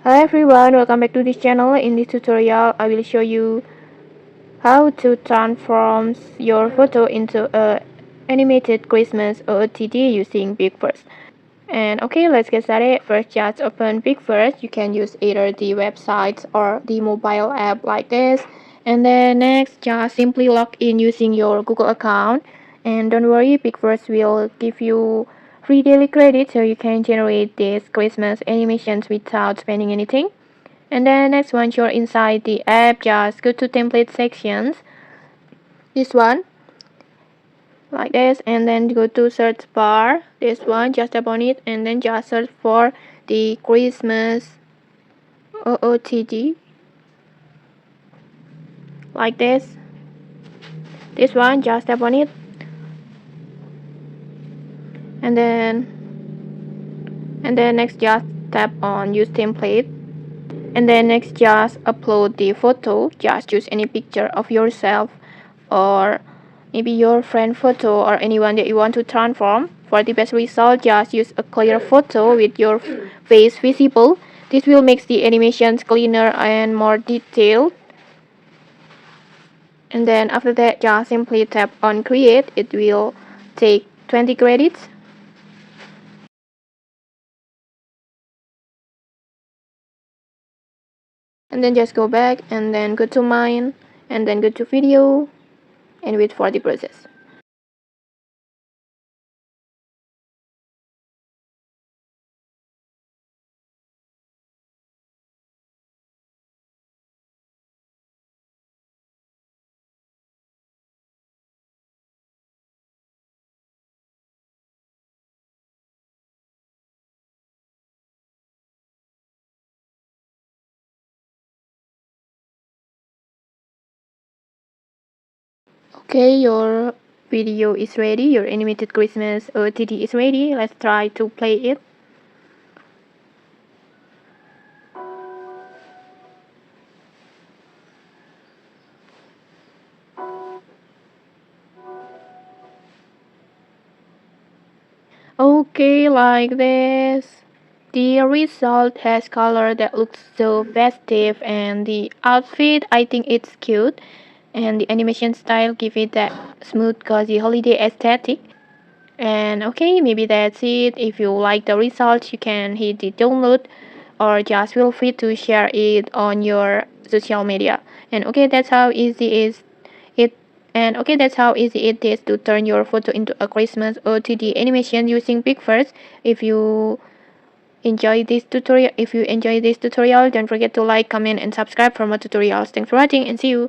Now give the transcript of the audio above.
Hi everyone, welcome back to this channel. In this tutorial, I will show you how to transform your photo into a animated Christmas OOTD using PixVerse. And okay, let's get started. First, just open PixVerse. You can use either the website or the mobile app like this. And then next, just simply log in using your Google account. And don't worry, PixVerse will give you free daily credit so you can generate these Christmas animations without spending anything. And then next, once you're inside the app, just go to template sections, this one like this, and then go to search bar, this one, just tap on it and then just search for the Christmas OOTD like this one, just tap on it and then next just tap on use template. And then next, just upload the photo. Just choose any picture of yourself or maybe your friend photo or anyone that you want to transform. For the best result, just use a clear photo with your face visible. This will make the animations cleaner and more detailed. And then after that, just simply tap on create. It will take 20 credits. And then just go back and then go to mine and then go to video and wait for the process. Okay, your video is ready, your animated Christmas OOTD is ready. Let's try to play it. Okay, like this. The result has color that looks so festive, and the outfit, I think it's cute, and the animation style give it that smooth cozy holiday aesthetic. And okay, maybe that's it. If you like the result, you can hit the download or just feel free to share it on your social media. And okay, that's how easy is it. And okay, that's how easy it is to turn your photo into a Christmas OOTD animation using PixVerse. If you enjoy this tutorial, don't forget to like, comment, and subscribe for more tutorials. Thanks for watching and see you.